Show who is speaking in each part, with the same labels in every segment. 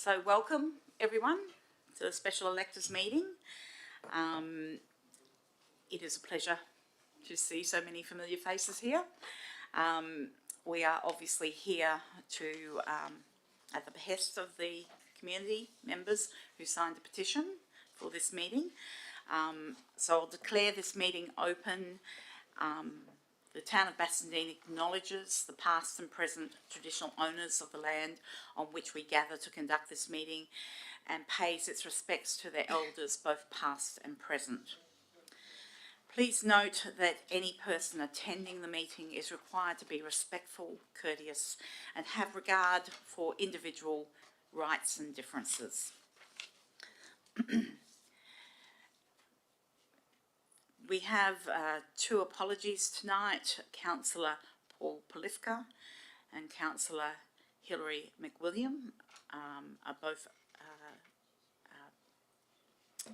Speaker 1: So welcome everyone to the special electors meeting. It is a pleasure to see so many familiar faces here. We are obviously here to, at the behest of the community members who signed the petition for this meeting. So I'll declare this meeting open. The town of Bassendean acknowledges the past and present traditional owners of the land on which we gather to conduct this meeting and pays its respects to their elders, both past and present. Please note that any person attending the meeting is required to be respectful, courteous, and have regard for individual rights and differences. We have two apologies tonight. Councillor Paul Polifka and Councillor Hilary McWilliam are both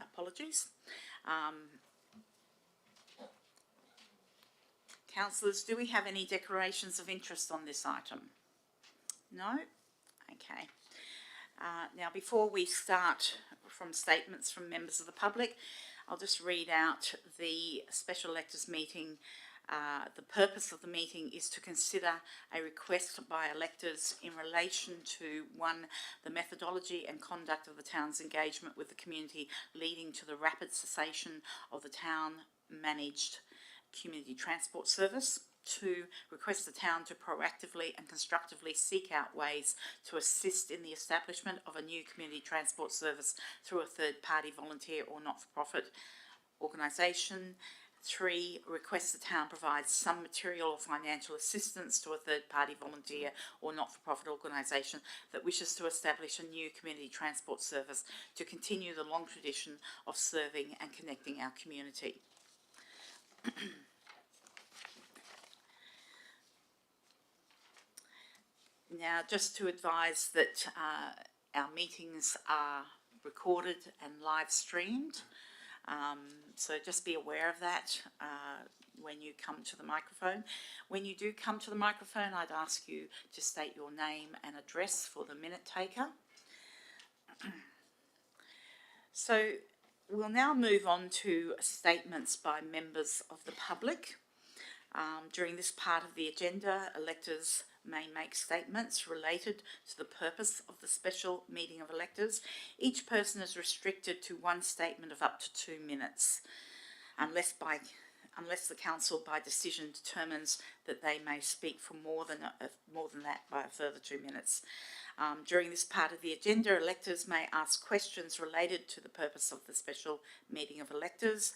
Speaker 1: apologies. Councillors, do we have any declarations of interest on this item? No? Okay. Now, before we start from statements from members of the public, I'll just read out the special electors meeting. The purpose of the meeting is to consider a request by electors in relation to 1, the methodology and conduct of the town's engagement with the community leading to the rapid cessation of the town managed community transport service. 2, request the town to proactively and constructively seek out ways to assist in the establishment of a new community transport service through a third-party volunteer or not-for-profit organisation. 3, request the town provide some material or financial assistance to a third-party volunteer or not-for-profit organisation that wishes to establish a new community transport service to continue the long tradition of serving and connecting our community. Now, just to advise that our meetings are recorded and live streamed, so just be aware of that when you come to the microphone. When you do come to the microphone, I'd ask you to state your name and address for the minute taker. So we'll now move on to statements by members of the public. During this part of the agenda, electors may make statements related to the purpose of the special meeting of electors. Each person is restricted to 1 statement of up to 2 minutes, unless the council by decision determines that they may speak for more than that by a further 2 minutes. During this part of the agenda, electors may ask questions related to the purpose of the special meeting of electors.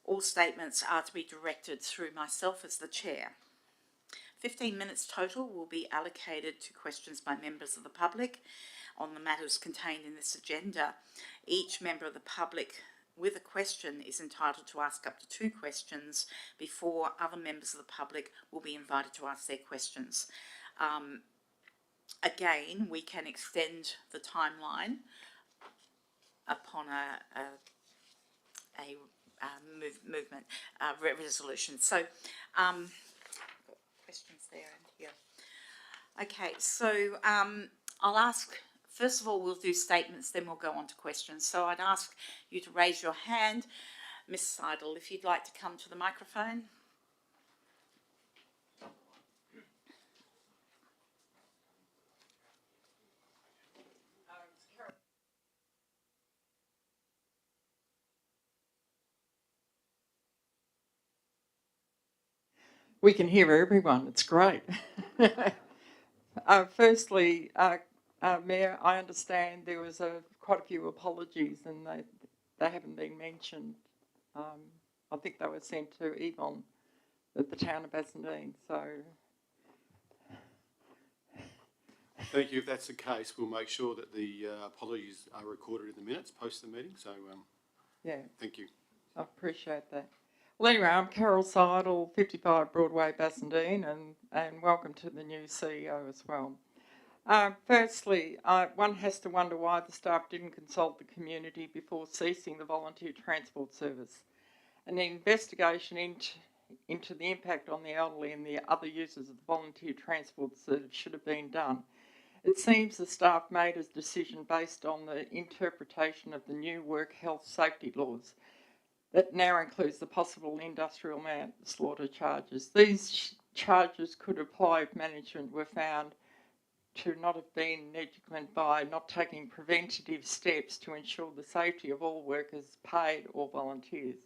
Speaker 1: All statements are to be directed through myself as the chair. 15 minutes total will be allocated to questions by members of the public on the matters contained in this agenda. Each member of the public with a question is entitled to ask up to 2 questions before other members of the public will be invited to ask their questions. Again, we can extend the timeline upon a resolution. So, questions there and here. Okay, so I'll ask, first of all, we'll do statements, then we'll go on to questions. So I'd ask you to raise your hand. Ms. Seidel, if you'd like to come to the microphone.
Speaker 2: We can hear everyone. It's great. Firstly, Mayor, I understand there was quite a few apologies and they haven't been mentioned. I think they were sent to Yvonne at the town of Bassendean. So,
Speaker 3: thank you. If that's the case, we'll make sure that the apologies are recorded in the minutes post the meeting. So,
Speaker 2: yeah,
Speaker 3: thank you.
Speaker 2: I appreciate that. Well, anyway, I'm Carol Seidel, 55 Broadway, Bassendean, and welcome to the new CEO as well. Firstly, one has to wonder why the staff didn't consult the community before ceasing the volunteer transport service. An investigation into the impact on the elderly and the other users of the volunteer transport service should have been done. It seems the staff made a decision based on the interpretation of the new work health safety laws that now includes the possible industrial manslaughter charges. These charges could apply if management were found to not have been negligent by not taking preventative steps to ensure the safety of all workers, paid or volunteers.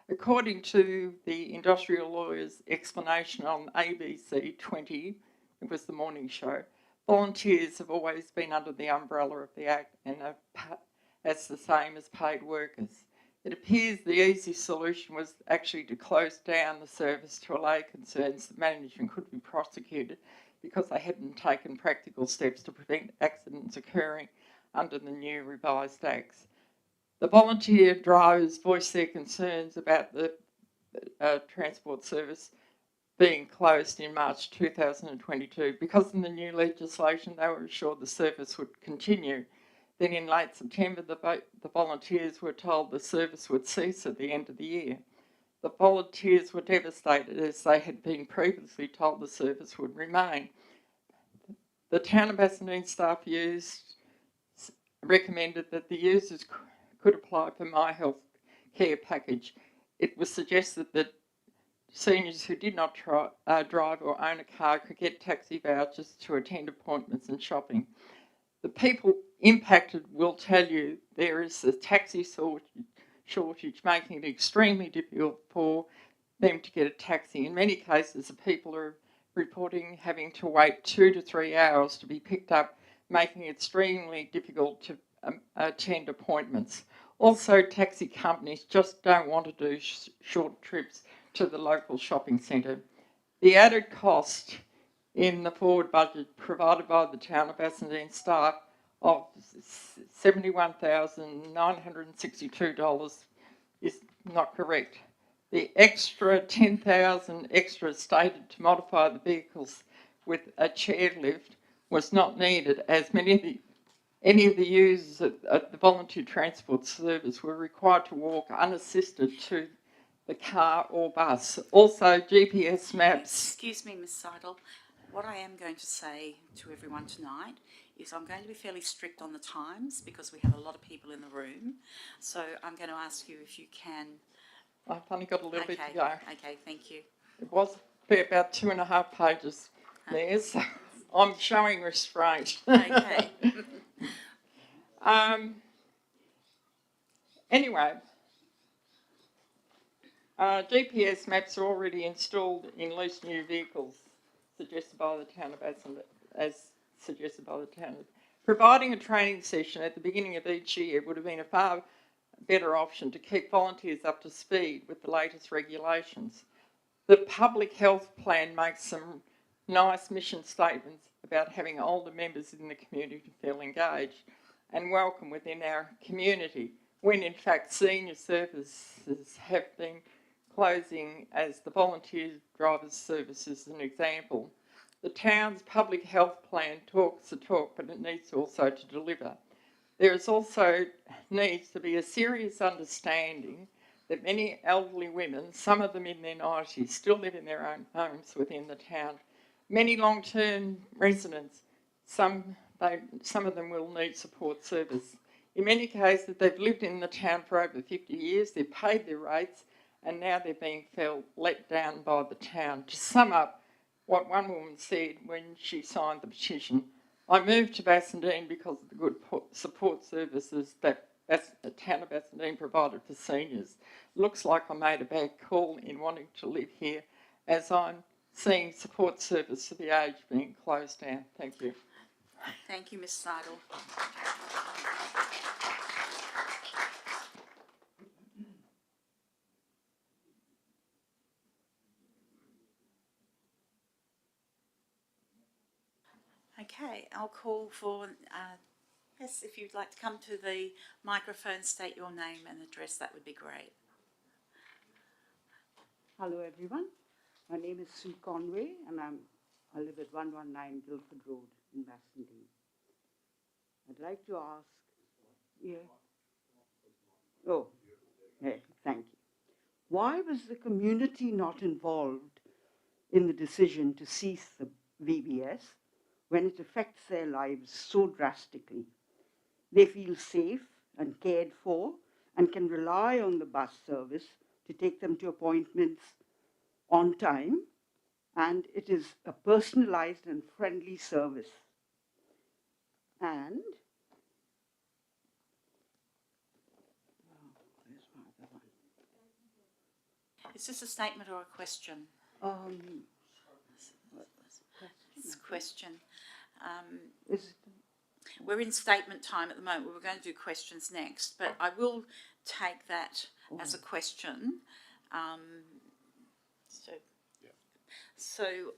Speaker 2: According to the industrial lawyer's explanation on ABC 20, it was the morning show, volunteers have always been under the umbrella of the Act and are as the same as paid workers. It appears the easy solution was actually to close down the service to allay concerns that management could be prosecuted because they hadn't taken practical steps to prevent accidents occurring under the new revised acts. The volunteer drivers voiced their concerns about the transport service being closed in March 2022. Because of the new legislation, they were assured the service would continue. Then in late September, the volunteers were told the service would cease at the end of the year. The volunteers were devastated as they had been previously told the service would remain. The town of Bassendean staff recommended that the users could apply for My Health Care package. It was suggested that seniors who did not drive or own a car could get taxi vouchers to attend appointments and shopping. The people impacted will tell you there is a taxi shortage, making it extremely difficult for them to get a taxi. In many cases, the people are reporting having to wait 2 to 3 hours to be picked up, making it extremely difficult to attend appointments. Also, taxi companies just don't want to do short trips to the local shopping centre. The added cost in the forward budget provided by the town of Bassendean staff of $71,962 is not correct. The extra $10,000 extra stated to modify the vehicles with a chairlift was not needed, as any of the users of the volunteer transport service were required to walk unassisted to the car or bus. Also, GPS maps.
Speaker 1: Excuse me, Ms. Seidel. What I am going to say to everyone tonight is I'm going to be fairly strict on the times because we have a lot of people in the room. So I'm going to ask you if you can.
Speaker 2: I've only got a little bit to go.
Speaker 1: Okay, thank you.
Speaker 2: It was about 2.5 pages there, so I'm showing restraint.
Speaker 1: Okay.
Speaker 2: Anyway, GPS maps are already installed in leased new vehicles, suggested by the town of Bassendean, as suggested by the town. Providing a training session at the beginning of each year would have been a far better option to keep volunteers up to speed with the latest regulations. The public health plan makes some nice mission statements about having older members in the community feel engaged and welcome within our community, when in fact senior services have been closing, as the volunteer drivers service is an example. The town's public health plan talks the talk, but it needs also to deliver. There is also needs to be a serious understanding that many elderly women, some of them in their 90s, still live in their own homes within the town. Many long-term residents, some of them will need support service. In many cases, they've lived in the town for over 50 years, they've paid their rates, and now they're being let down by the town. To sum up what one woman said when she signed the petition, I moved to Bassendean because of the good support services that the town of Bassendean provided for seniors. Looks like I made a bad call in wanting to live here, as I'm seeing support service for the aged being closed down. Thank you.
Speaker 1: Thank you, Ms. Seidel. Okay, I'll call for, yes, if you'd like to come to the microphone, state your name and address, that would be great.
Speaker 4: Hello everyone, my name is Sue Conway and I live at 119 Guildford Road in Bassendean. I'd like to ask, thank you. Why was the community not involved in the decision to cease the VBS? when it affects their lives so drastically. They feel safe and cared for and can rely on the bus service to take them to appointments on time, and it is a personalized and friendly service. And where's my other one?
Speaker 1: Is this a statement or a question? It's a question.
Speaker 4: Is it?
Speaker 1: We're in statement time at the moment. We were going to do questions next, but I will take that as a question. So,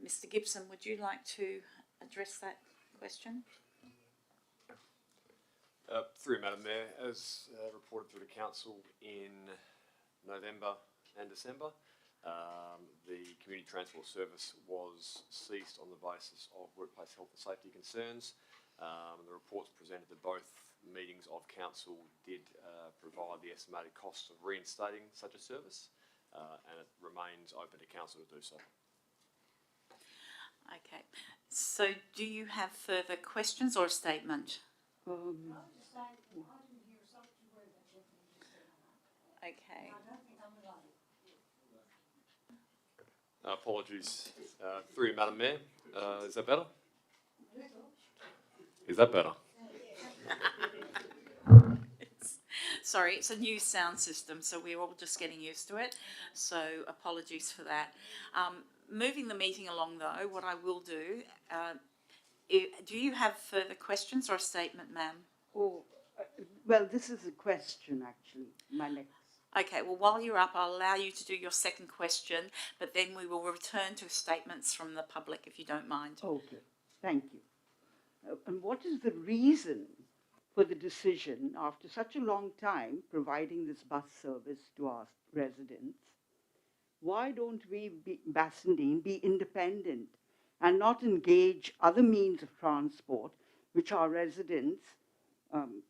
Speaker 1: Mr. Gibson, would you like to address that question?
Speaker 5: Through Madam Mayor, as reported through the Council in November and December, the community transport service was ceased on the basis of workplace health and safety concerns. The reports presented at both meetings of Council did provide the estimated costs of reinstating such a service, and it remains open to Council to do so.
Speaker 1: Okay. So, do you have further questions or a statement? Okay.
Speaker 5: Apologies. Through you, Madam Mayor. Is that better? Is that better?
Speaker 1: Sorry, it's a new sound system, so we're all just getting used to it. So apologies for that. Moving the meeting along, though, what I will do, do you have further questions or a statement, ma'am?
Speaker 4: Well, this is a question, actually, my next.
Speaker 1: Okay, well, while you're up, I'll allow you to do your second question, but then we will return to statements from the public, if you don't mind.
Speaker 4: Okay, thank you. And what is the reason for the decision, after such a long time, providing this bus service to our residents? Why don't we, Bassendean, be independent and not engage other means of transport, which our residents,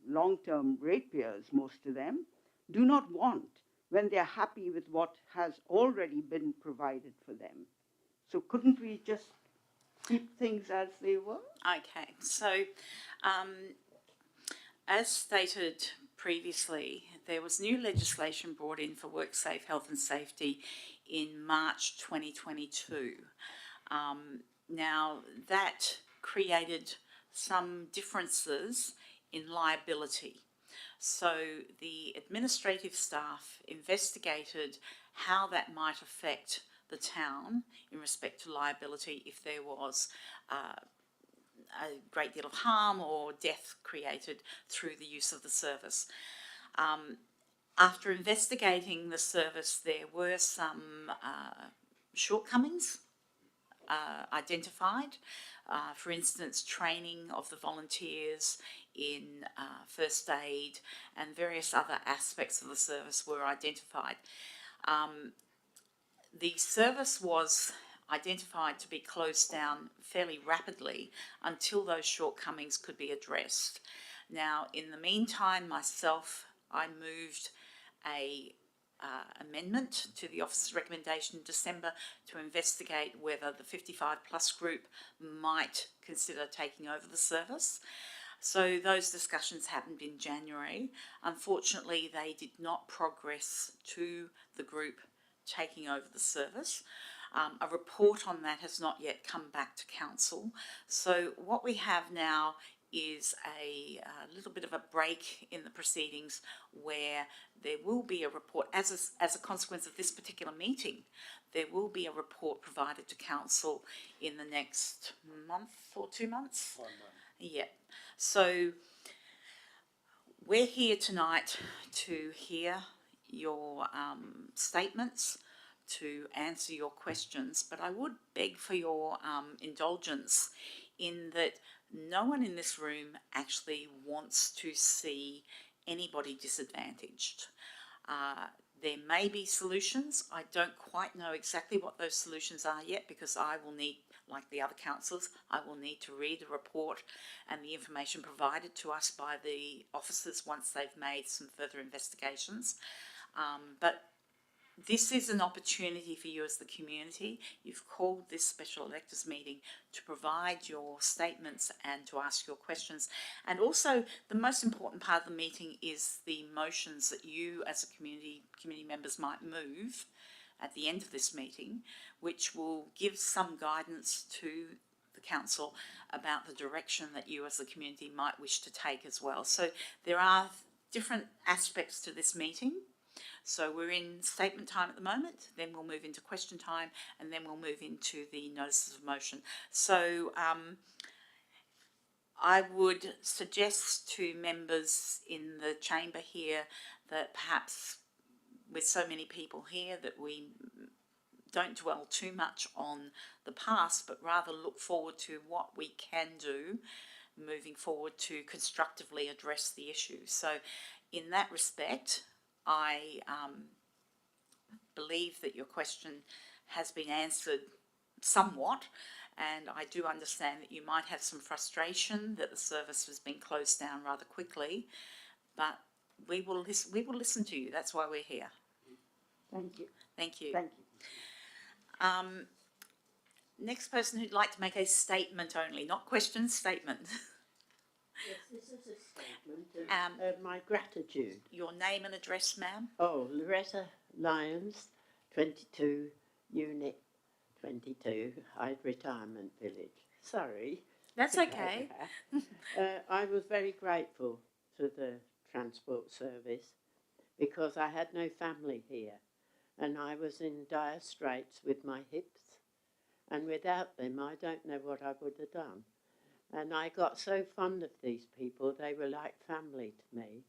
Speaker 4: long-term ratepayers, most of them, do not want when they're happy with what has already been provided for them? So couldn't we just keep things as they were?
Speaker 1: Okay, so as stated previously, there was new legislation brought in for work-safe health and safety in March 2022. Now, that created some differences in liability. So the administrative staff investigated how that might affect the town in respect to liability if there was a great deal of harm or death created through the use of the service. After investigating the service, there were some shortcomings identified. For instance, training of the volunteers in first aid and various other aspects of the service were identified. The service was identified to be closed down fairly rapidly until those shortcomings could be addressed. Now, in the meantime, I moved a amendment to the officer's recommendation in December to investigate whether the 55 plus group might consider taking over the service. So those discussions happened in January. Unfortunately, they did not progress to the group taking over the service. A report on that has not yet come back to council. So what we have now is a little bit of a break in the proceedings where there will be a report, as a consequence of this particular meeting, there will be a report provided to council in the next month or 2 months.
Speaker 3: 1 month.
Speaker 1: Yeah. So we're here tonight to hear your statements, to answer your questions, but I would beg for your indulgence in that no one in this room actually wants to see anybody disadvantaged. There may be solutions. I don't quite know exactly what those solutions are yet because I will need, like the other councillors, I will need to read the report and the information provided to us by the officers once they've made some further investigations. But this is an opportunity for you as the community. You've called this special electors meeting to provide your statements and to ask your questions. And also, the most important part of the meeting is the motions that you as a community members might move at the end of this meeting, which will give some guidance to the council about the direction that you as the community might wish to take as well. So there are different aspects to this meeting. So we're in statement time at the moment, then we'll move into question time, and then we'll move into the notices of motion. So I would suggest to members in the chamber here that perhaps with so many people here that we don't dwell too much on the past, but rather look forward to what we can do moving forward to constructively address the issue. So in that respect, I believe that your question has been answered somewhat, and I do understand that you might have some frustration that the service has been closed down rather quickly, but we will listen to you. That's why we're here.
Speaker 4: Thank you.
Speaker 1: Thank you.
Speaker 4: Thank you.
Speaker 1: Next person who'd like to make a statement only, not question, statement.
Speaker 6: Yes, this is a statement of my gratitude.
Speaker 1: Your name and address, ma'am?
Speaker 6: Oh, Loretta Lyons, 22, Unit 22, Hyde Retirement Village. Sorry.
Speaker 1: That's okay.
Speaker 6: I was very grateful to the Transport Service because I had no family here and I was in dire straits with my hips, and without them I don't know what I would have done. And I got so fond of these people, they were like family to me.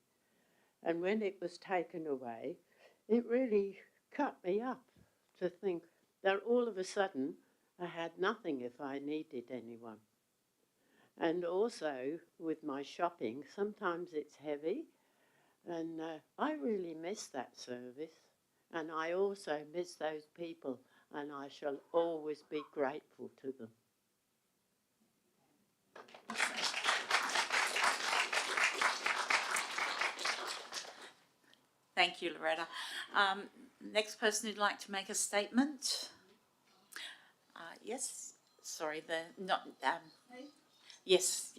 Speaker 6: And when it was taken away, it really cut me up to think that all of a sudden I had nothing if I needed anyone. And also with my shopping, sometimes it's heavy, and I really miss that service. And I also miss those people, and I shall always be grateful to them.
Speaker 1: Thank you, Loretta. Next person who'd like to make a statement? Yes, sorry, yes,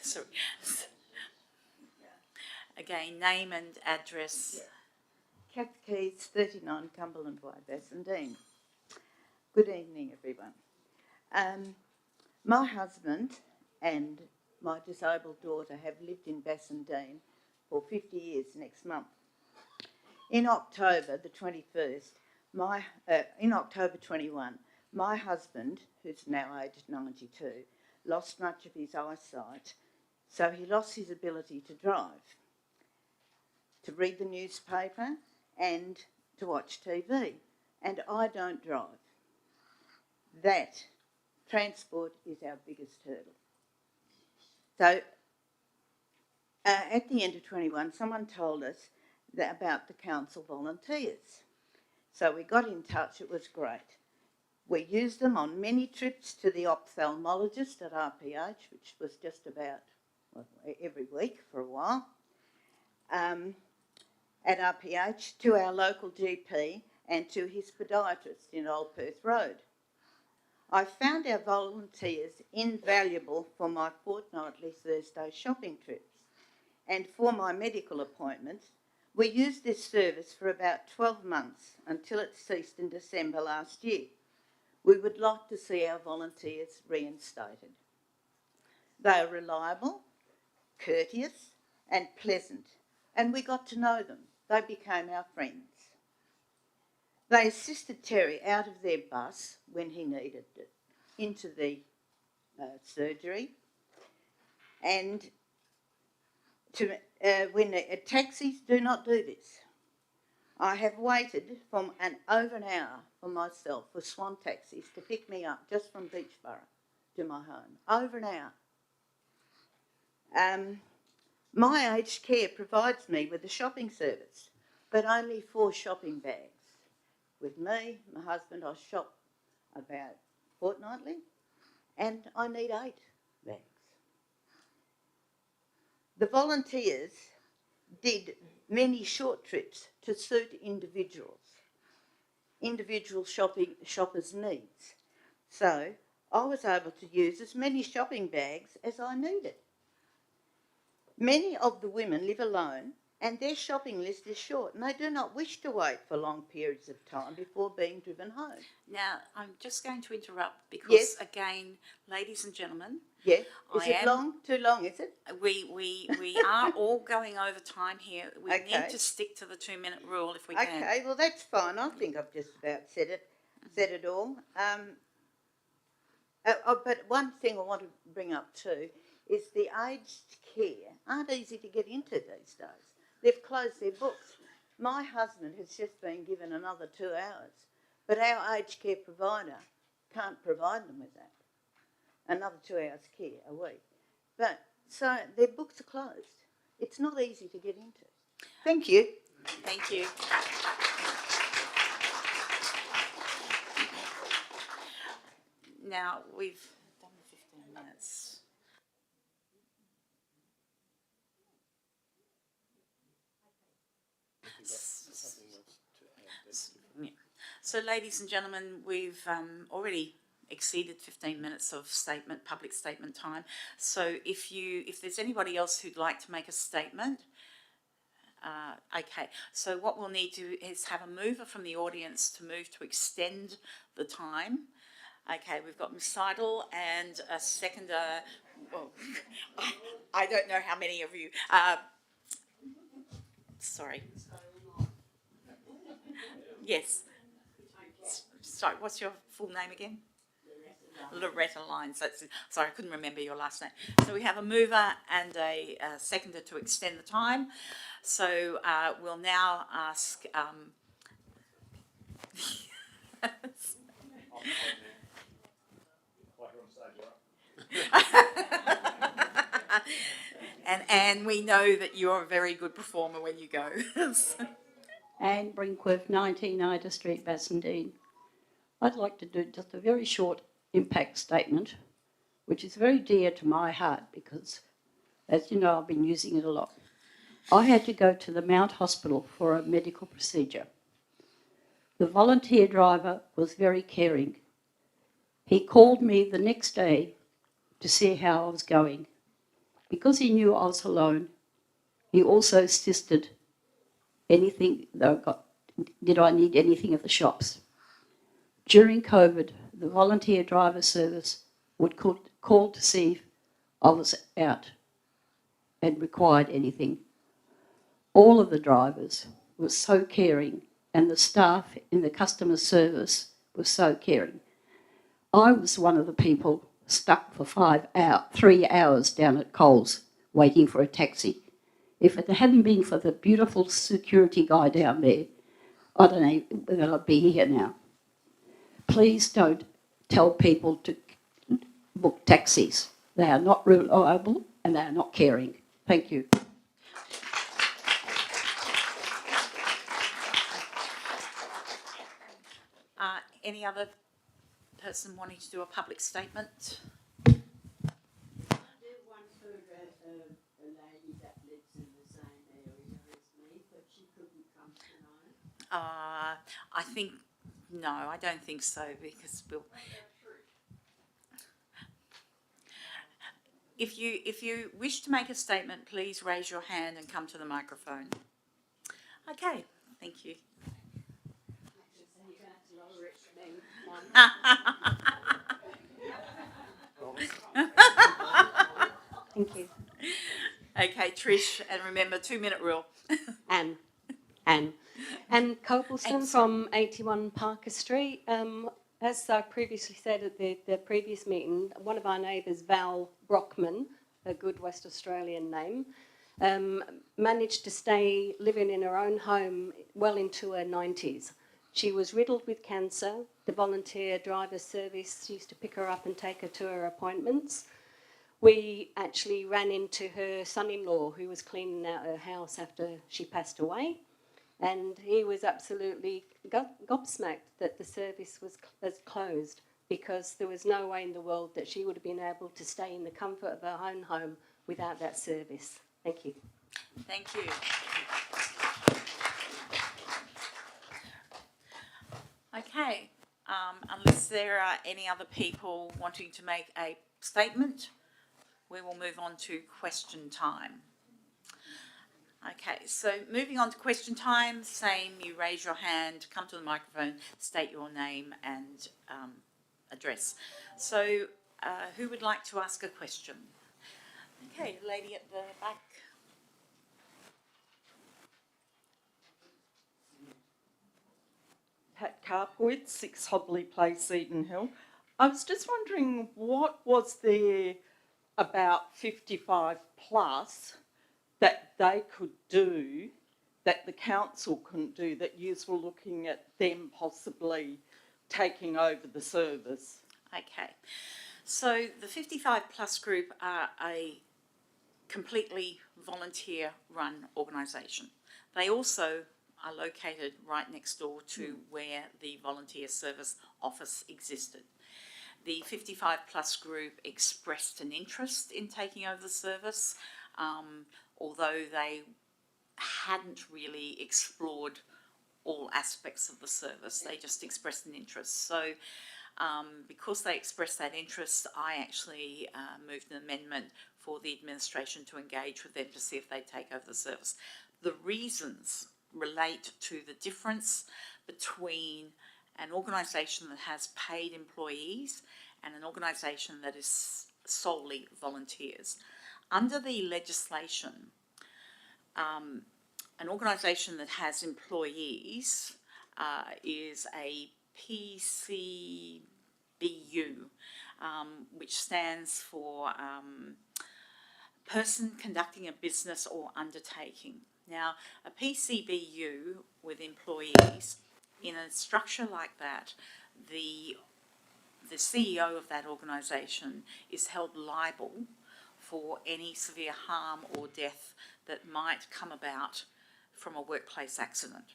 Speaker 1: sorry. Again, name and address.
Speaker 7: Kath Keys, 39 Cumberland Way, Bassendean. Good evening, everyone. My husband and my disabled daughter have lived in Bassendean for 50 years next month. In October the 21st, in October 21, my husband, who's now aged 92, lost much of his eyesight, so he lost his ability to drive, to read the newspaper and to watch TV. And I don't drive. That transport is our biggest hurdle. So at the end of 21, someone told us about the council volunteers. So we got in touch, it was great. We used them on many trips to the ophthalmologist at RPH, which was just about every week for a while. At RPH, to our local GP and to his podiatrist in Old Perth Road. I found our volunteers invaluable for my fortnightly Thursday shopping trips, and for my medical appointments. We used this service for about 12 months until it ceased in December last year. We would like to see our volunteers reinstated. They are reliable, courteous and pleasant, and we got to know them. They became our friends. They assisted Terry out of their bus when he needed it, into the surgery, and when taxis do not do this. I have waited for over an hour for myself for Swan taxis to pick me up just from Beachborough to my home. Over an hour. My aged care provides me with a shopping service, but only 4 shopping bags. With me, my husband, I shop about fortnightly, and I need 8 bags. The volunteers did many short trips to suit individuals. individual shoppers' needs. So I was able to use as many shopping bags as I needed. Many of the women live alone and their shopping list is short and they do not wish to wait for long periods of time before being driven home.
Speaker 1: Now, I'm just going to interrupt because,
Speaker 7: Yes.
Speaker 1: again, ladies and gentlemen,
Speaker 7: Yeah, is
Speaker 1: I
Speaker 7: it
Speaker 1: am-
Speaker 7: long? Too long, is it?
Speaker 1: we are all going over time here. We
Speaker 7: Okay.
Speaker 1: need to stick to the 2-minute rule if we can.
Speaker 7: Okay, well that's fine. I think I've just about said it all. But one thing I want to bring up too is the aged care aren't easy to get into these days. They've closed their books. My husband has just been given another 2 hours, but our aged care provider can't provide them with that. Another 2 hours care a week. But so their books are closed. It's not easy to get into. Thank you.
Speaker 1: Thank you. Now, we've done 15 minutes. Yeah. So, ladies and gentlemen, we've already exceeded 15 minutes of public statement time. So, if there's anybody else who'd like to make a statement, okay. So, what we'll need to is have a mover from the audience to move to extend the time. Okay, we've got Ms. Seidel and a seconder. Well, I don't know how many of you. Sorry. Yes. Sorry, what's your full name again? Loretta Lyons. Sorry, I couldn't remember your last name. So we have a mover and a seconder to extend the time. So we'll now ask. And we know that you're a very good performer when you go.
Speaker 8: Anne Brinkworth, 19 Ida Street, Bassendean. I'd like to do just a very short impact statement, which is very dear to my heart because, as you know, I've been using it a lot. I had to go to the Mount Hospital for a medical procedure. The volunteer driver was very caring. He called me the next day to see how I was going. Because he knew I was alone, he also assisted anything that I got. Did I need anything at the shops? During COVID, the volunteer driver service would call to see if I was out and required anything. All of the drivers were so caring and the staff in the customer service was so caring. I was one of the people stuck for 3 hours down at Coles waiting for a taxi. If it hadn't been for the beautiful security guy down there, I don't know whether I'd be here now. Please don't tell people to book taxis. They are not reliable and they are not caring. Thank you.
Speaker 1: Any other person wanting to do a public statement?
Speaker 6: I do one for a lady that lives in the same area as me, but she couldn't come tonight.
Speaker 1: I think, no, I don't think so because we'll. If you wish to make a statement, please raise your hand and come to the microphone. Okay, thank you.
Speaker 8: Thank you.
Speaker 1: Okay, Trish, and remember 2-minute rule.
Speaker 9: Anne Copelston from 81 Parker Street. As I previously said at the previous meeting, one of our neighbours, Val Brockman, a good West Australian name, managed to stay living in her own home well into her 90s. She was riddled with cancer. The volunteer driver service used to pick her up and take her to her appointments. We actually ran into her son-in-law who was cleaning out her house after she passed away, and he was absolutely gobsmacked that the service was closed because there was no way in the world that she would have been able to stay in the comfort of her own home without that service. Thank you.
Speaker 1: Thank you. Okay, unless there are any other people wanting to make a statement, we will move on to question time. Okay, so moving on to question time, same, you raise your hand, come to the microphone, state your name and address. So who would like to ask a question? Okay, lady at the back.
Speaker 10: Pat Carpwood, 6 Hobley Place, Eden Hill. I was just wondering, what was there about 55 plus that they could do that the council couldn't do, that you were looking at them possibly taking over the service?
Speaker 1: Okay, so the 55 plus group are a completely volunteer run organisation. They also are located right next door to where the volunteer service office existed. The 55 plus group expressed an interest in taking over the service, although they hadn't really explored all aspects of the service. They just expressed an interest. So because they expressed that interest, I actually moved an amendment for the administration to engage with them to see if they'd take over the service. The reasons relate to the difference between an organisation that has paid employees and an organisation that is solely volunteers. Under the legislation, an organisation that has employees is a PCBU, which stands for person conducting a business or undertaking. Now, a PCBU with employees, in a structure like that, the CEO of that organisation is held liable for any severe harm or death that might come about from a workplace accident.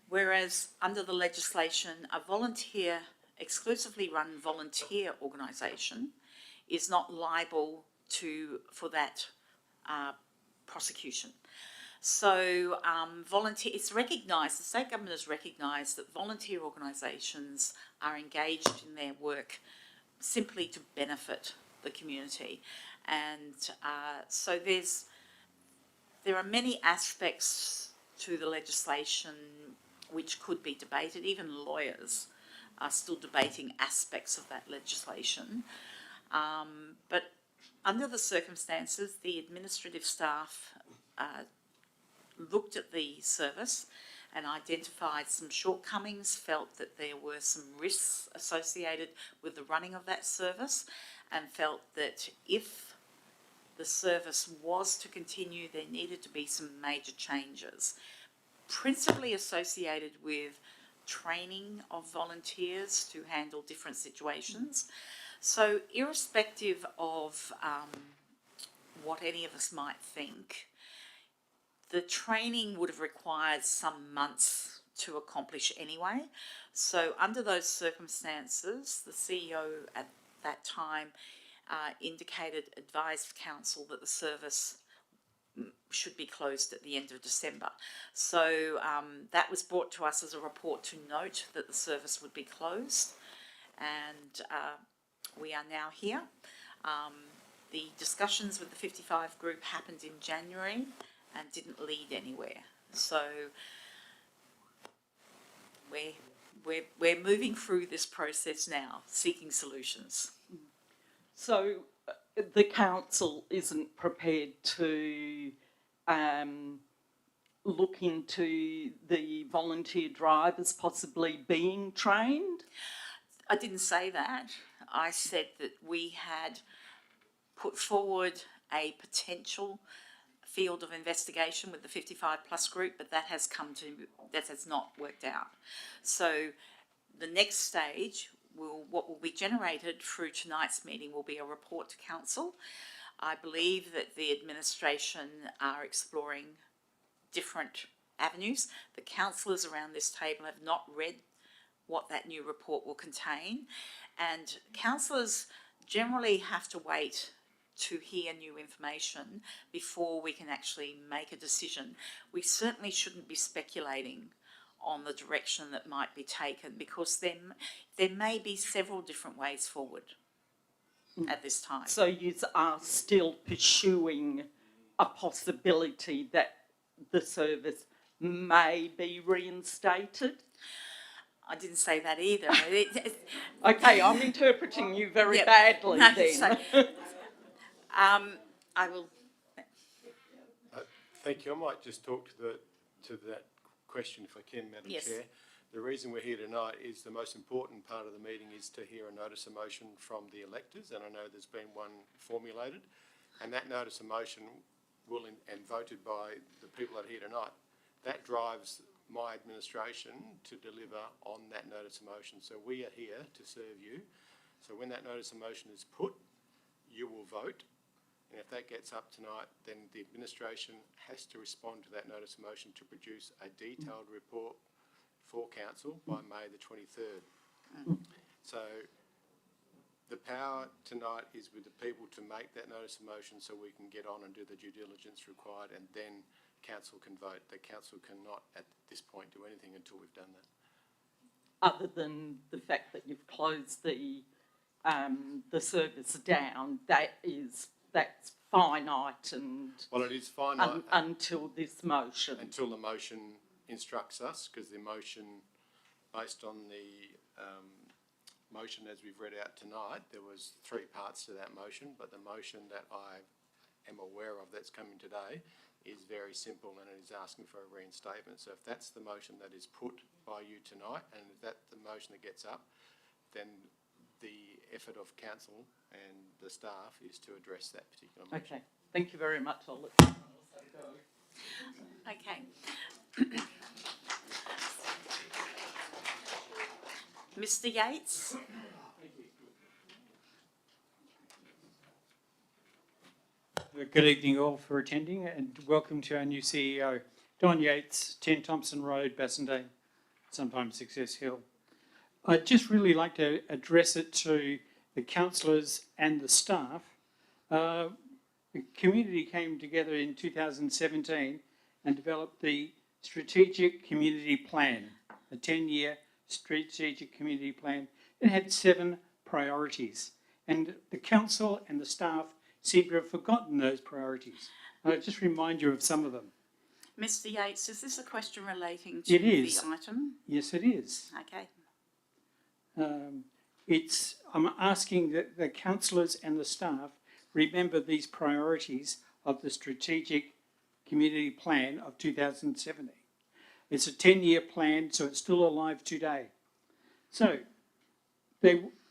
Speaker 1: Whereas under the legislation, a volunteer, exclusively run volunteer organisation is not liable for that prosecution. So it's recognised, the state government has recognised that volunteer organisations are engaged in their work simply to benefit the community. And so there are many aspects to the legislation which could be debated. Even lawyers are still debating aspects of that legislation. But under the circumstances, the administrative staff looked at the service and identified some shortcomings, felt that there were some risks associated with the running of that service, and felt that if the service was to continue, there needed to be some major changes, principally associated with training of volunteers to handle different situations. So irrespective of what any of us might think, the training would have required some months to accomplish anyway. So under those circumstances, the CEO at that time advised council that the service should be closed at the end of December. So that was brought to us as a report to note that the service would be closed, and we are now here. The discussions with the 55 group happened in January and didn't lead anywhere. So we're moving through this process now, seeking solutions.
Speaker 10: So the council isn't prepared to look into the volunteer drivers possibly being trained?
Speaker 1: I didn't say that. I said that we had put forward a potential field of investigation with the 55 plus group, but that has not worked out. So the next stage what will be generated through tonight's meeting will be a report to council. I believe that the administration are exploring different avenues. The councillors around this table have not read what that new report will contain, and councillors generally have to wait to hear new information before we can actually make a decision. We certainly shouldn't be speculating on the direction that might be taken, because there may be several different ways forward at this time.
Speaker 10: So you are still pursuing a possibility that the service may be reinstated?
Speaker 1: I didn't say that either.
Speaker 10: Okay, I'm interpreting you very
Speaker 1: Yep.
Speaker 10: badly
Speaker 1: No,
Speaker 10: then.
Speaker 1: so, I will.
Speaker 3: Thank you. I might just talk to that question if I can, Madam
Speaker 1: Yes.
Speaker 3: Chair. The reason we're here tonight is the most important part of the meeting is to hear a notice of motion from the electors, and I know there's been one formulated, and that notice of motion and voted by the people that are here tonight, that drives my administration to deliver on that notice of motion. So we are here to serve you. So when that notice of motion is put, you will vote. And if that gets up tonight, then the administration has to respond to that notice of motion to produce a detailed report for council by May the 23rd. So the power tonight is with the people to make that notice of motion so we can get on and do the due diligence required, and then council can vote. The council cannot at this point do anything until we've done that.
Speaker 10: Other than the fact that you've closed the service down, that's finite and
Speaker 3: Well, it is finite
Speaker 10: until this motion.
Speaker 3: until the motion instructs us, because the motion, based on the motion as we've read out tonight, there was 3 parts to that motion, but the motion that I am aware of that's coming today is very simple, and it is asking for a reinstatement. So if that's the motion that is put by you tonight, and if that's the motion that gets up, then the effort of council and the staff is to address that particular motion.
Speaker 10: Okay, thank you very much. I'll let someone else go.
Speaker 1: Okay. Mr. Yates?
Speaker 11: Good evening all for attending, and welcome to our new CEO, Don Yates, 10 Thompson Road, Bassendean, sometimes Success Hill. I'd just really like to address it to the councillors and the staff. The community came together in 2017 and developed the Strategic Community Plan, a 10-year Strategic Community Plan. It had 7 priorities, and the council and the staff seem to have forgotten those priorities. I'll just remind you of some of them.
Speaker 1: Mr. Yates, is this a question relating to the item?
Speaker 11: Yes, it is.
Speaker 1: Okay.
Speaker 11: I'm asking that the councillors and the staff remember these priorities of the Strategic Community Plan of 2017. It's a 10-year plan, so it's still alive today. So,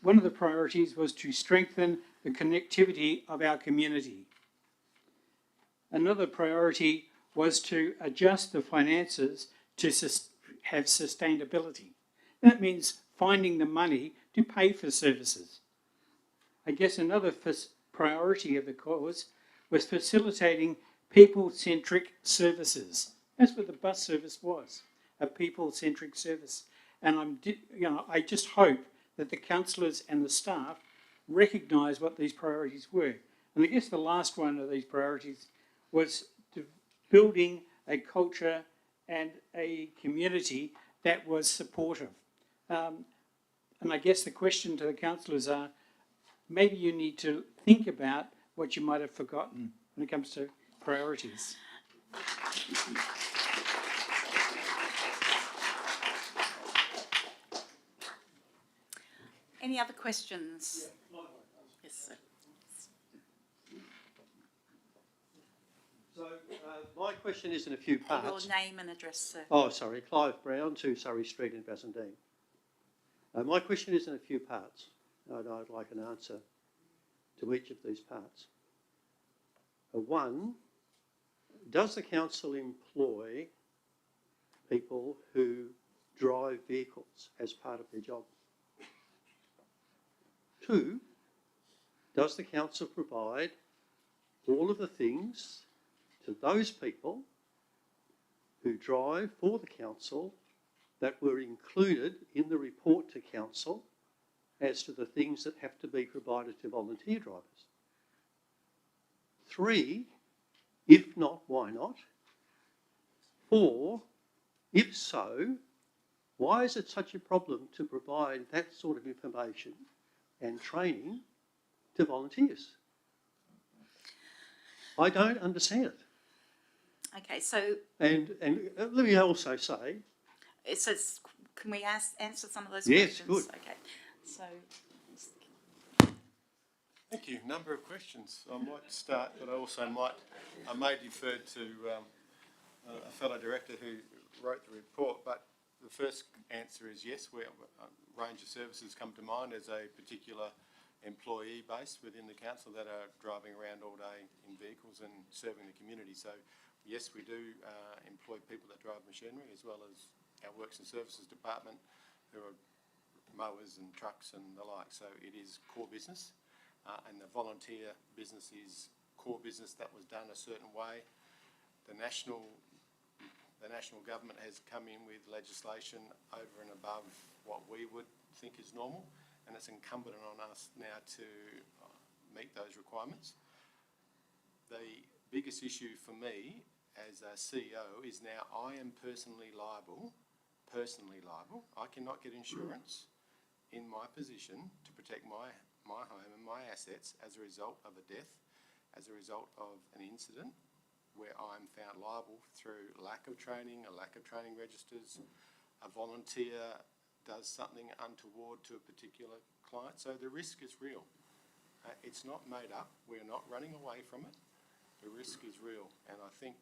Speaker 11: one of the priorities was to strengthen the connectivity of our community. Another priority was to adjust the finances to have sustainability. That means finding the money to pay for services. I guess another priority of the cause was facilitating people-centric services. That's what the bus service was, a people-centric service. And I just hope that the councillors and the staff recognise what these priorities were. And I guess the last one of these priorities was building a culture and a community that was supportive. And I guess the question to the councillors are, maybe you need to think about what you might have forgotten when it comes to priorities.
Speaker 1: Any other questions? Yes, sir.
Speaker 12: So my question is in a few parts.
Speaker 1: Your name and address, sir.
Speaker 12: Oh, sorry, Clive Brown, 2 Surrey Street in Bassendean. My question is in a few parts. I'd like an answer to each of these parts. 1, does the council employ people who drive vehicles as part of their job? 2, does the council provide all of the things to those people who drive for the council that were included in the report to council as to the things that have to be provided to volunteer drivers? 3, if not, why not? 4, if so, Why is it such a problem to provide that sort of information and training to volunteers? I don't understand it.
Speaker 1: Okay, so
Speaker 12: And let me also say,
Speaker 1: it says, can we answer some of those
Speaker 12: yes,
Speaker 1: questions?
Speaker 12: good.
Speaker 1: Okay, so
Speaker 3: Thank you. Number of questions. I might start, but I may defer to a fellow director who wrote the report. But the first answer is yes. A range of services come to mind as a particular employee base within the council that are driving around all day in vehicles and serving the community. So yes, we do employ people that drive machinery, as well as our Works and Services department, who are mowers and trucks and the like. So it is core business. And the volunteer business is core business that was done a certain way. The national government has come in with legislation over and above what we would think is normal, and it's incumbent on us now to meet those requirements. The biggest issue for me as a CEO is now I am personally liable. I cannot get insurance in my position to protect my home and my assets as a result of a death, as a result of an incident where I'm found liable through lack of training registers, a volunteer does something untoward to a particular client. So the risk is real. It's not made up. We're not running away from it. The risk is real. And I think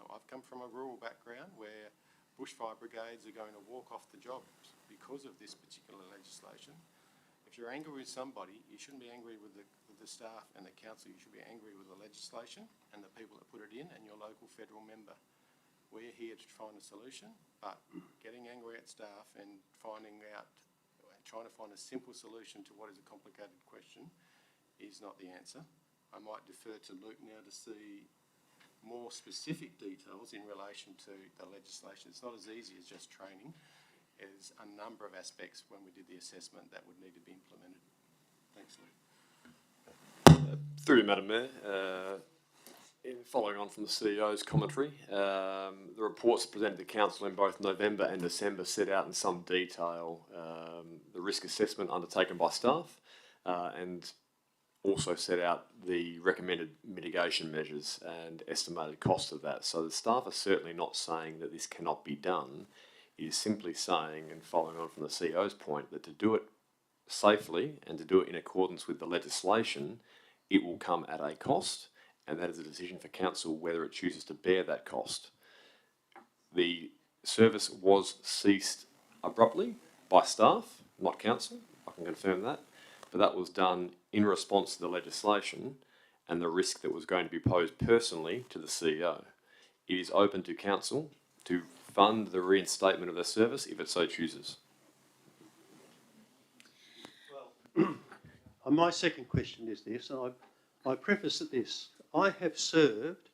Speaker 3: I've come from a rural background where bushfire brigades are going to walk off the job because of this particular legislation. If you're angry with somebody, you shouldn't be angry with the staff and the council. You should be angry with the legislation and the people that put it in and your local federal member. We're here to find a solution, but getting angry at staff and trying to find a simple solution to what is a complicated question is not the answer. I might defer to Luke now to see more specific details in relation to the legislation. It's not as easy as just training. There's a number of aspects when we did the assessment that would need to be implemented. Thanks, Luke.
Speaker 5: Through you, Madam Mayor, following on from the CEO's commentary, the reports presented to Council in both November and December set out in some detail the risk assessment undertaken by staff and also set out the recommended mitigation measures and estimated cost of that. So the staff are certainly not saying that this cannot be done. It is simply saying, and following on from the CEO's point, that to do it safely and to do it in accordance with the legislation, it will come at a cost, and that is a decision for council whether it chooses to bear that cost. The service was ceased abruptly by staff, not council, I can confirm that, but that was done in response to the legislation and the risk that was going to be posed personally to the CEO. It is open to council to fund the reinstatement of the service if it so chooses.
Speaker 12: well, my second question is this, and I preface it this. I have served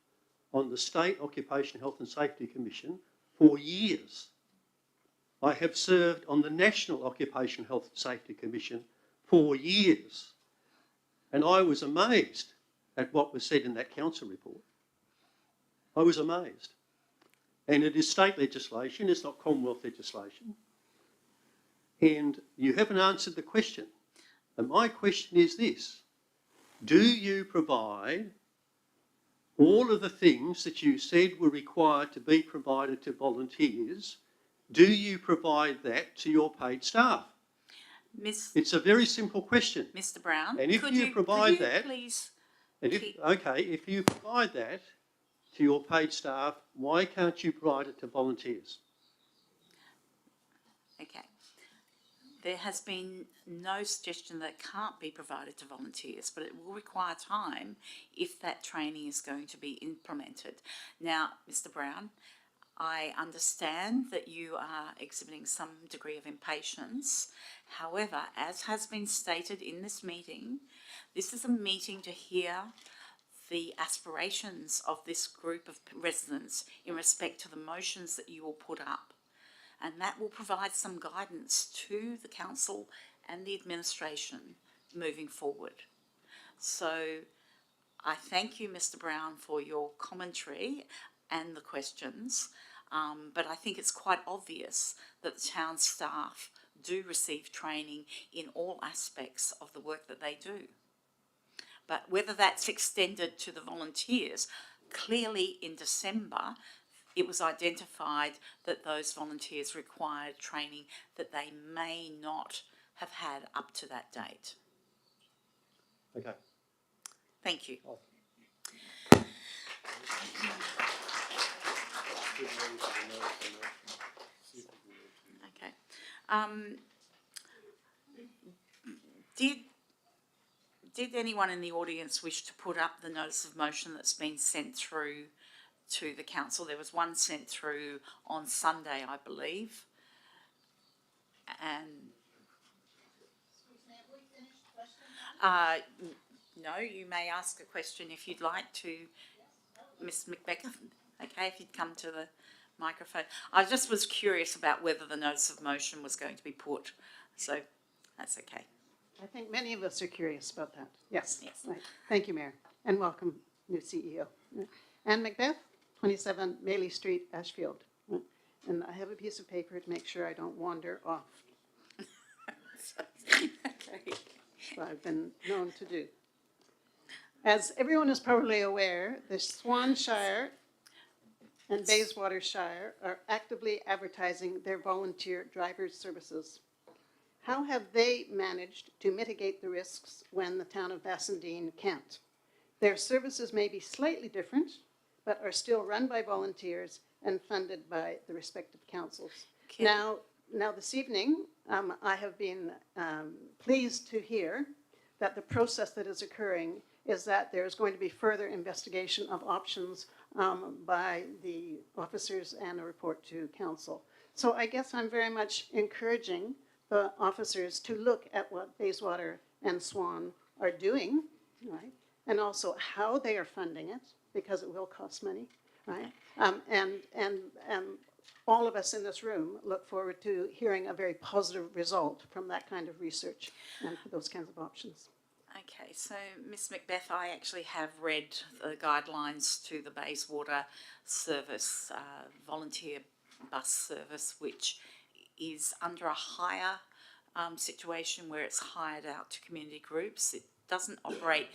Speaker 12: on the State Occupational Health and Safety Commission for years. I have served on the National Occupational Health and Safety Commission for years. And I was amazed at what was said in that council report. I was amazed. And it is state legislation, it's not Commonwealth legislation. And you haven't answered the question. And my question is this: do you provide all of the things that you said were required to be provided to volunteers? Do you provide that to your paid staff? It's a very simple question.
Speaker 1: Mr. Brown,
Speaker 12: And if you provide that,
Speaker 1: please
Speaker 12: if you provide that to your paid staff, why can't you provide it to volunteers?
Speaker 1: Okay. There has been no suggestion that it can't be provided to volunteers, but it will require time if that training is going to be implemented. Now, Mr. Brown, I understand that you are exhibiting some degree of impatience. However, as has been stated in this meeting, this is a meeting to hear the aspirations of this group of residents in respect to the motions that you will put up. And that will provide some guidance to the council and the administration moving forward. So I thank you, Mr. Brown, for your commentary and the questions. But I think it's quite obvious that the town staff do receive training in all aspects of the work that they do. But whether that's extended to the volunteers, clearly in December, it was identified that those volunteers required training that they may not have had up to that date.
Speaker 12: Okay.
Speaker 1: Thank you. Okay. Did anyone in the audience wish to put up the notice of motion that's been sent through to the council? There was one sent through on Sunday, I believe. And no, you may ask a question if you'd like to, Ms. Macbeth. Okay, if you'd come to the microphone. I just was curious about whether the notice of motion was going to be put, so that's okay.
Speaker 13: I think many of us are curious about that. Yes.
Speaker 1: Yes.
Speaker 13: Right. Thank you, Mayor, and welcome, new CEO. Anne Macbeth, 27 Maley Street, Ashfield. And I have a piece of paper to make sure I don't wander off.
Speaker 1: Okay.
Speaker 13: So I've been known to do. As everyone is probably aware, the Swan Shire and Bayswater Shire are actively advertising their volunteer drivers' services. How have they managed to mitigate the risks when the town of Bassendean can't? Their services may be slightly different, but are still run by volunteers and funded by the respective councils.
Speaker 1: Okay.
Speaker 13: Now this evening, I have been pleased to hear that the process that is occurring is that there is going to be further investigation of options by the officers and a report to council. So I guess I'm very much encouraging the officers to look at what Bayswater and Swan are doing, right? And also how they are funding it, because it will cost money, right? And all of us in this room look forward to hearing a very positive result from that kind of research and for those kinds of options.
Speaker 1: Okay, so Ms. Macbeth, I actually have read the guidelines to the Bayswater service, volunteer bus service, which is under a hire situation where it's hired out to community groups. It doesn't operate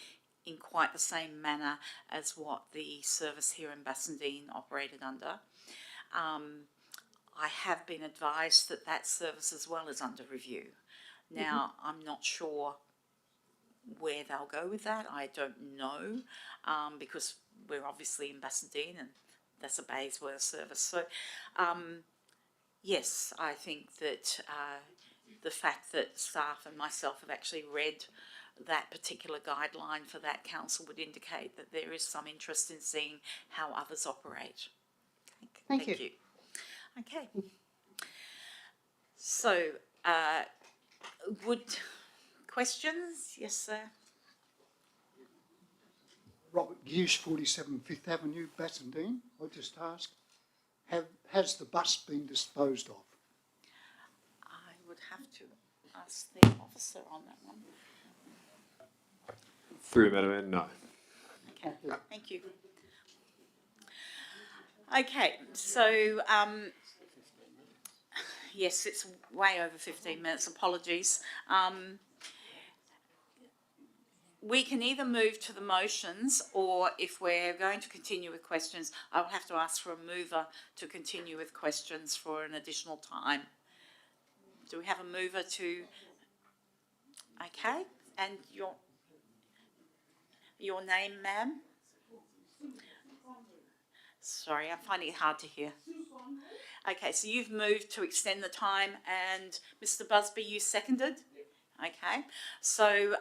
Speaker 1: in quite the same manner as what the service here in Bassendean operated under. I have been advised that that service as well is under review. Now, I'm not sure where they'll go with that. I don't know, because we're obviously in Bassendean and that's a Bayswater service. So, yes, I think that the fact that staff and myself have actually read that particular guideline for that council would indicate that there is some interest in seeing how others operate.
Speaker 13: Thank you.
Speaker 1: Okay. So, would questions? Yes, sir.
Speaker 14: Robert Hughes, 47 Fifth Avenue, Bassendean. I just ask, has the bus been disposed of?
Speaker 1: I would have to ask the officer on that one.
Speaker 5: Through Madam Mayor, no.
Speaker 1: Okay, thank you. Okay, so yes, it's way over 15 minutes, apologies. We can either move to the motions, or if we're going to continue with questions, I will have to ask for a mover to continue with questions for an additional time. Do we have a mover to? Okay, and your name, ma'am? Sorry, I'm finding it hard to hear. Okay, so you've moved to extend the time, and Mr. Busby, you seconded? Okay, so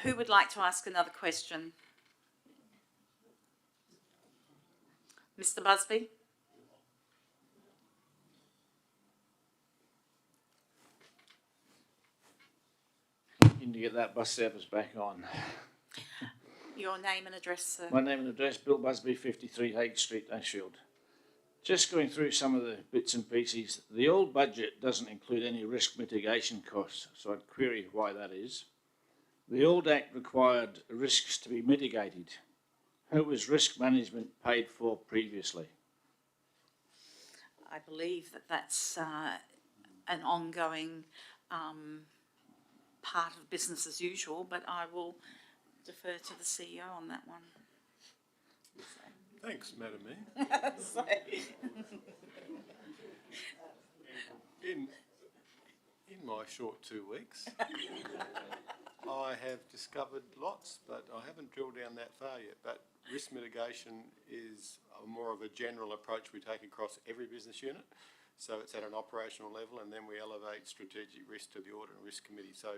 Speaker 1: who would like to ask another question? Mr. Busby?
Speaker 15: To get that bus service back on.
Speaker 1: Your name and address, sir.
Speaker 15: My name and address, Bill Busby, 53 Hague Street, Ashfield. Just going through some of the bits and pieces, the old budget doesn't include any risk mitigation costs, so I'd query why that is. The old Act required risks to be mitigated. How was risk management paid for previously?
Speaker 1: I believe that that's an ongoing part of business as usual, but I will defer to the CEO on that one.
Speaker 3: Thanks, Madam Mayor. In my short 2 weeks, I have discovered lots, but I haven't drilled down that far yet. But risk mitigation is more of a general approach we take across every business unit. So it's at an operational level, and then we elevate strategic risk to the Audit and Risk Committee. So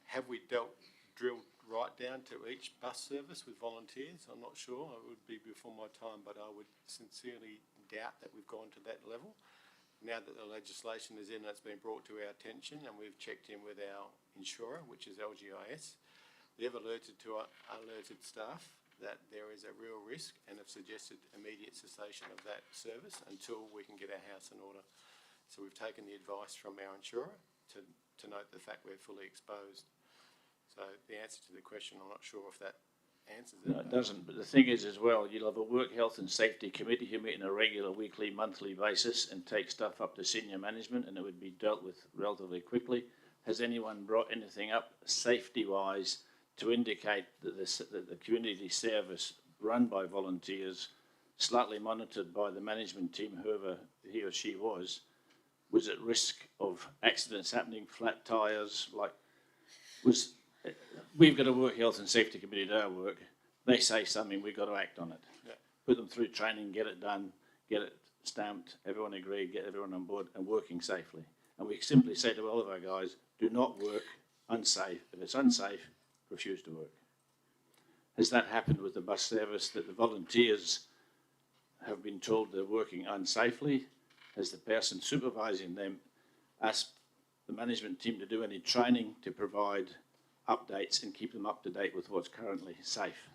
Speaker 3: have we drilled right down to each bus service with volunteers? I'm not sure. It would be before my time, but I would sincerely doubt that we've gone to that level. Now that the legislation is in, it's been brought to our attention, and we've checked in with our insurer, which is LGIS. They've alerted staff that there is a real risk and have suggested immediate cessation of that service until we can get our house in order. So we've taken the advice from our insurer to note the fact we're fully exposed. So the answer to the question, I'm not sure if that answers it.
Speaker 15: No, it doesn't. But the thing is as well, you'll have a work health and safety committee who meet on a regular weekly, monthly basis and take stuff up to senior management, and it would be dealt with relatively quickly. Has anyone brought anything up safety-wise to indicate that the community service run by volunteers, slightly monitored by the management team, whoever he or she was at risk of accidents happening, flat tyres, we've got a work health and safety committee to our work. They say something, we've got to act on it.
Speaker 3: Yeah.
Speaker 15: Put them through training, get it done, get it stamped, everyone agreed, get everyone on board and working safely. And we simply say to all of our guys, do not work unsafe. If it's unsafe, refuse to work. Has that happened with the bus service, that the volunteers have been told they're working unsafely? Has the person supervising them asked the management team to do any training to provide updates and keep them up to date with what's currently safe?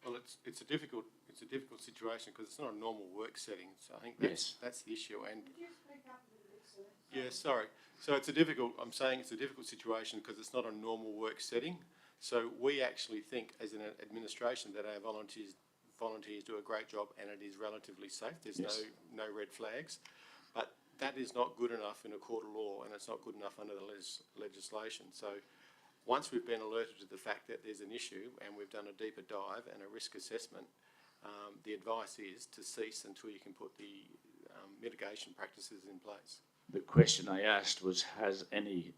Speaker 3: Well, it's a difficult situation because it's not a normal work setting. So I think that's the issue. And yeah, sorry. So it's a difficult situation because it's not a normal work setting. So we actually think as an administration that our volunteers do a great job and it is relatively safe. There's no red flags. But that is not good enough in a court of law, and it's not good enough under the legislation. So once we've been alerted to the fact that there's an issue and we've done a deeper dive and a risk assessment, the advice is to cease until you can put the mitigation practices in place.
Speaker 15: The question I asked was, has any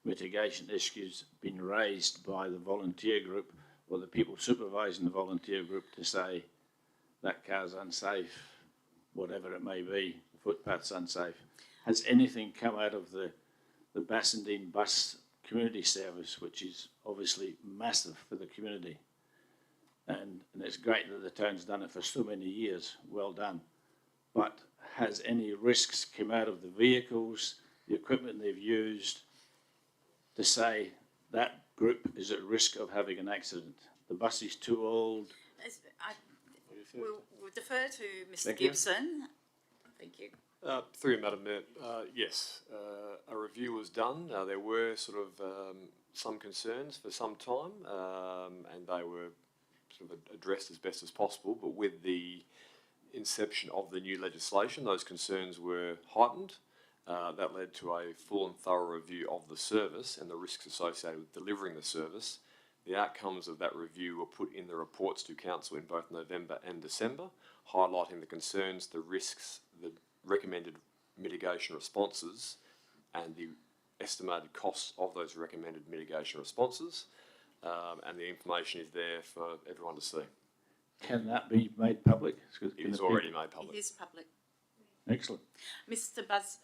Speaker 15: mitigation issues been raised by the volunteer group or the people supervising the volunteer group to say that car's unsafe, whatever it may be, the footpath's unsafe? Has anything come out of the Bassendean bus community service, which is obviously massive for the community? And it's great that the town's done it for so many years, well done. But has any risks come out of the vehicles, the equipment they've used, to say that group is at risk of having an accident? The bus is too old.
Speaker 1: We'll defer to Mr. Gibson. Thank you.
Speaker 5: Through you, Madam Mayor, yes, a review was done. There were sort of some concerns for some time, and they were sort of addressed as best as possible. But with the inception of the new legislation, those concerns were heightened. That led to a full and thorough review of the service and the risks associated with delivering the service. The outcomes of that review were put in the reports to Council in both November and December, highlighting the concerns, the risks, the recommended mitigation responses, and the estimated costs of those recommended mitigation responses. And the information is there for everyone to see.
Speaker 15: Can that be made public?
Speaker 5: It is already made public.
Speaker 1: It is public.
Speaker 15: Excellent.
Speaker 1: Mr. Buzz,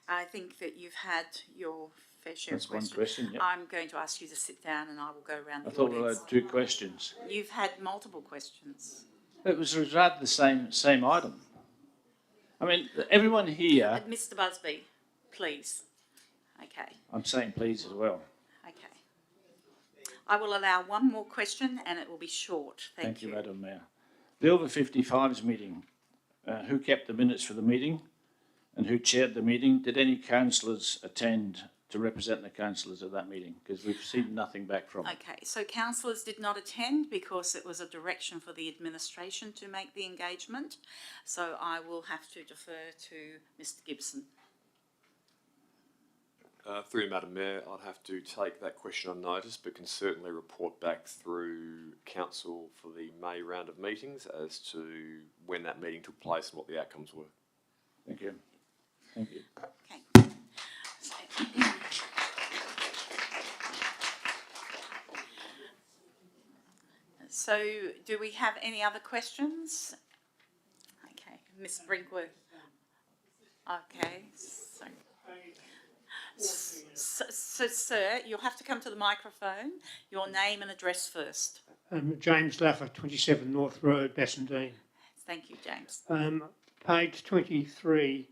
Speaker 1: I think that you've had your fair share
Speaker 15: That's
Speaker 1: of questions.
Speaker 15: one question, yep.
Speaker 1: I'm going to ask you to sit down and I will go around the
Speaker 15: I thought we
Speaker 1: audience.
Speaker 15: had 2 questions.
Speaker 1: You've had multiple questions.
Speaker 15: It was rather the same item. I mean, everyone here...
Speaker 1: Mr. Busby, please. Okay.
Speaker 15: I'm saying please as well.
Speaker 1: Okay. I will allow one more question and it will be short. Thank you.
Speaker 15: Madam Mayor. The over 55s meeting, who kept the minutes for the meeting and who chaired the meeting? Did any councillors attend to represent the councillors at that meeting, because we've seen nothing back from it.
Speaker 1: Okay, so councillors did not attend because it was a direction for the administration to make the engagement. So I will have to defer to Mr Gibson.
Speaker 5: Through you, Madam Mayor, I'd have to take that question on notice, but can certainly report back through council for the May round of meetings as to when that meeting took place and what the outcomes were.
Speaker 15: Thank you. Thank you.
Speaker 1: Okay. So, do we have any other questions? Okay, Ms Brinkworth. Okay, so, sir, you'll have to come to the microphone. Your name and address first.
Speaker 16: James Laffer, 27 North Road, Bassendean.
Speaker 1: Thank you, James.
Speaker 16: Page 23,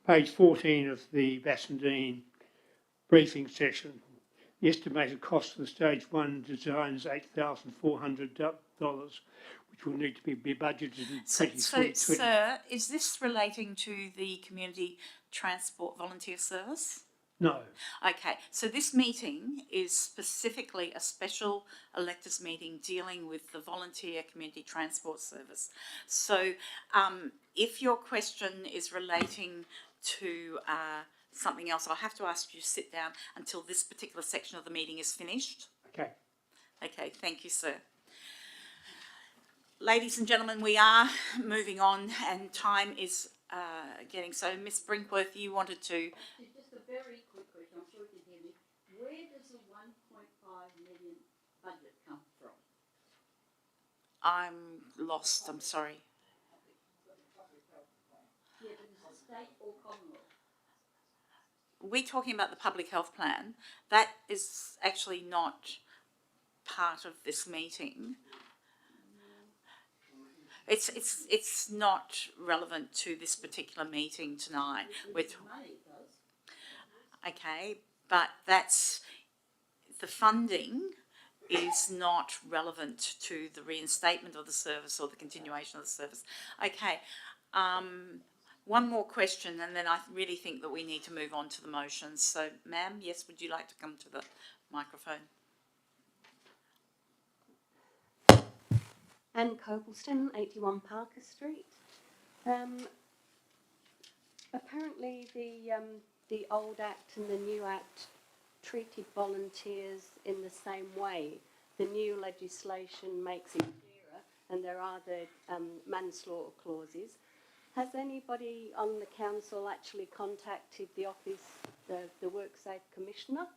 Speaker 16: page 14 of the Bassendean briefing session. The estimated cost for the stage 1 design is $8,400, which will need to be budgeted in 2020.
Speaker 1: So, sir, is this relating to the Community Transport Volunteer Service?
Speaker 16: No.
Speaker 1: Okay, so this meeting is specifically a special electors meeting dealing with the Volunteer Community Transport Service. So if your question is relating to something else, I'll have to ask you to sit down until this particular section of the meeting is finished.
Speaker 16: Okay.
Speaker 1: Okay, thank you, sir. Ladies and gentlemen, we are moving on and time is getting so. Miss Brinkworth, you wanted to...
Speaker 8: Just a very quick question, I'm sure you can hear me. Where does the 1.5 million budget come from?
Speaker 1: I'm lost, I'm sorry.
Speaker 8: Yeah, but is it state or Commonwealth?
Speaker 1: We're talking about the public health plan. That is actually not part of this meeting. It's not relevant to this particular meeting tonight. Okay, but that's the funding is not relevant to the reinstatement of the service or the continuation of the service. Okay, one more question and then I really think that we need to move on to the motions. So, ma'am, yes, would you like to come to the microphone?
Speaker 9: Anne Copleston, 81 Parker Street. Apparently the old Act and the new Act treated volunteers in the same way. The new legislation makes it clearer and there are the manslaughter clauses. Has anybody on the council actually contacted the office, the WorkSafe Commissioner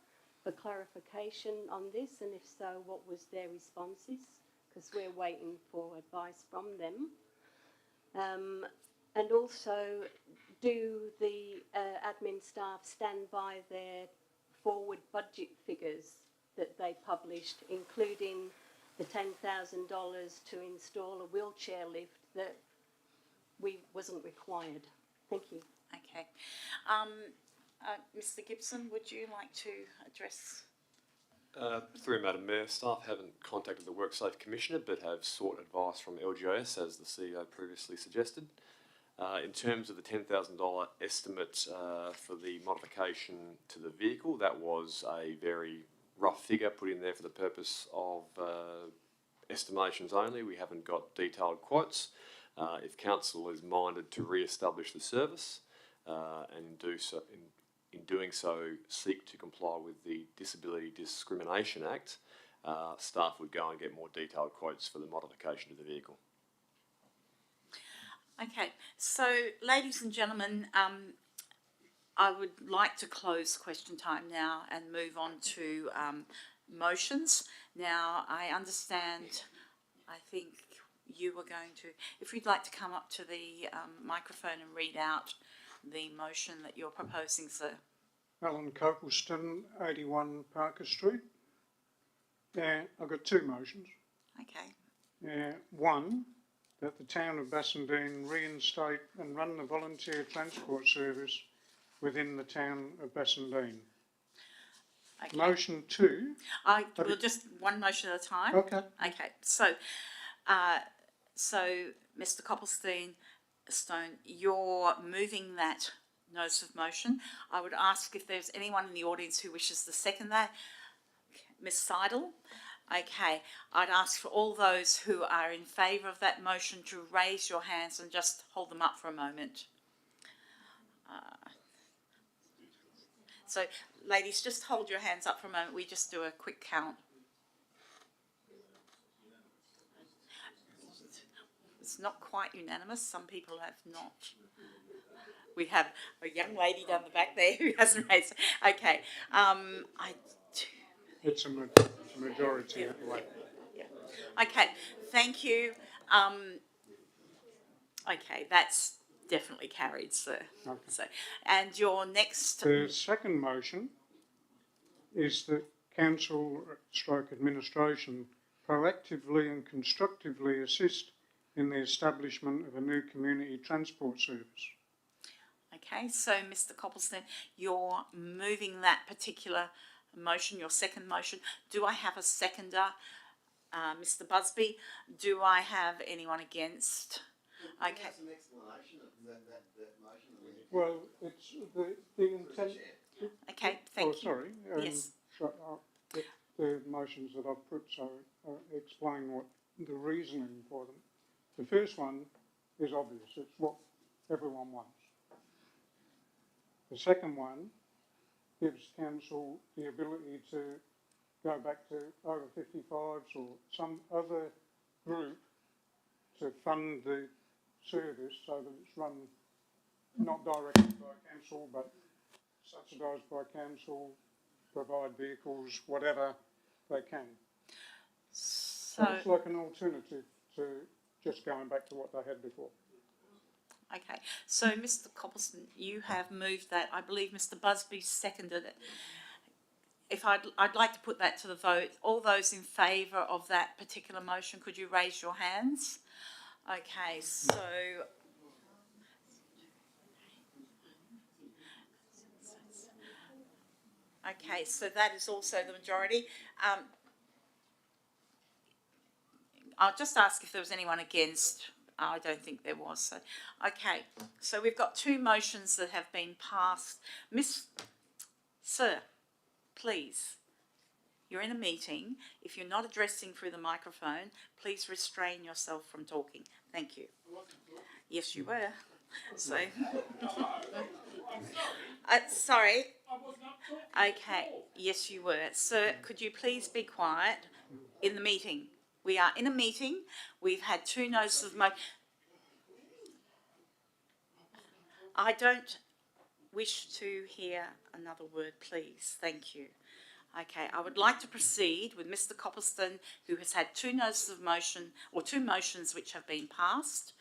Speaker 9: for clarification on this, and if so, what was their responses? Because we're waiting for advice from them. And also, do the admin staff stand by their forward budget figures that they published, including the $10,000 to install a wheelchair lift that wasn't required? Thank you.
Speaker 1: Okay. Mr Gibson, would you like to address?
Speaker 5: Through Madam Mayor, staff haven't contacted the WorkSafe Commissioner but have sought advice from LGIS as the CEO previously suggested. In terms of the $10,000 estimate for the modification to the vehicle, that was a very rough figure put in there for the purpose of estimations only. We haven't got detailed quotes. If council is minded to re-establish the service and do so, in doing so seek to comply with the Disability Discrimination Act, staff would go and get more detailed quotes for the modification to the vehicle.
Speaker 1: Okay, so ladies and gentlemen, I would like to close question time now and move on to motions. Now, I understand, I think you were going to, if you'd like to come up to the microphone and read out the motion that you're proposing, sir.
Speaker 14: Alan Copleston, 81 Parker Street. I've got two motions.
Speaker 1: Okay.
Speaker 14: One, that the town of Bassendean reinstate and run the volunteer transport service within the town of Bassendean.
Speaker 1: Okay.
Speaker 14: Motion two.
Speaker 1: We'll just one motion at a time.
Speaker 14: Okay.
Speaker 1: Okay. So, Mr. Copleston, you're moving that notice of motion. I would ask if there's anyone in the audience who wishes to second that. Ms Seidel? Okay, I'd ask for all those who are in favour of that motion to raise your hands and just hold them up for a moment. So, ladies, just hold your hands up for a moment. We just do a quick count. It's not quite unanimous. Some people have not. We have a young lady down the back there who hasn't raised. Okay.
Speaker 14: It's a majority anyway.
Speaker 1: Yeah. Okay. Thank you. Okay, that's definitely carried, sir.
Speaker 14: Okay.
Speaker 1: So, and your next.
Speaker 14: The second motion is that Council/Administration proactively and constructively assist in the establishment of a new community transport service.
Speaker 1: Okay, so Mr Copleston, you're moving that particular motion, your second motion. Do I have a seconder? Mr Busby, do I have anyone against? Okay.
Speaker 17: Some explanation of that motion.
Speaker 14: Well, it's the intent.
Speaker 1: Okay, thank you.
Speaker 14: Sorry.
Speaker 1: Yes.
Speaker 14: The motions that I've put, so explain what the reasoning for them. The first one is obvious. It's what everyone wants. The second one gives council the ability to go back to over 55s or some other group to fund the service so that it's run not directly by council but subsidised by council, provide vehicles, whatever they can. So it's like an alternative to just going back to what they had before.
Speaker 1: Okay, so Mr Copleston, you have moved that. I believe Mr Busby seconded it. If I'd like to put that to the vote. All those in favour of that particular motion, could you raise your hands? Okay, so that is also the majority. I'll just ask if there was anyone against. I don't think there was. So, okay, so we've got two motions that have been passed. Sir, please, you're in a meeting. If you're not addressing through the microphone, please restrain yourself from talking. Thank you. Yes, you were. So, sorry. Okay, yes, you were. Sir, could you please be quiet in the meeting? We are in a meeting. We've had two notices of motion. I don't wish to hear another word, please. Thank you. Okay, I would like to proceed with Mr Copleston, who has had two notices of motion, or two motions which have been passed.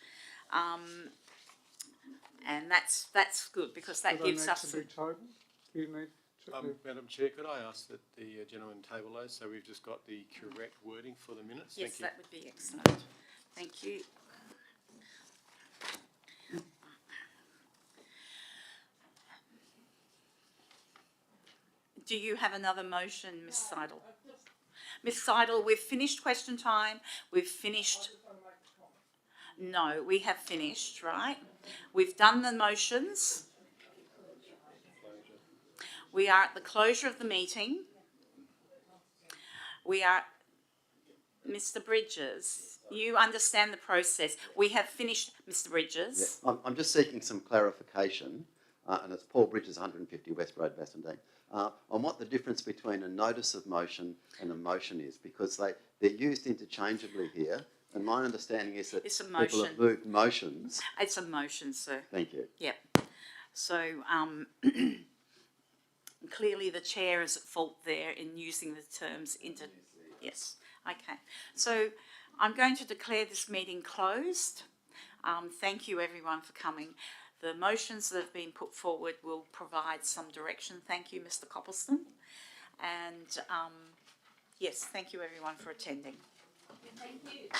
Speaker 1: And that's good because that gives us.
Speaker 14: Do you need to
Speaker 3: Madam Chair, could I ask that the gentleman table those so we've just got the correct wording for the minutes?
Speaker 1: Yes,
Speaker 3: Thank you.
Speaker 1: that would be excellent. Thank you. Do you have another motion, Ms Seidel? Ms Seidel, we've finished question time. We've finished. No, we have finished, right? We've done the motions. We are at the closure of the meeting. We are, Mr Bridges, you understand the process. We have finished, Mr Bridges.
Speaker 17: Yeah, I'm just seeking some clarification, and it's Paul Bridges, 150 West Road, Bassendean, on what the difference between a notice of motion and a motion is, because they're used interchangeably here, and my understanding is that people have moved motions.
Speaker 1: It's a motion, sir.
Speaker 17: Thank you.
Speaker 1: Yep. So, clearly the chair is at fault there in using the terms yes. Okay. So I'm going to declare this meeting closed. Thank you everyone for coming. The motions that have been put forward will provide some direction. Thank you, Mr Copleston. And yes, thank you everyone for attending. Thank you.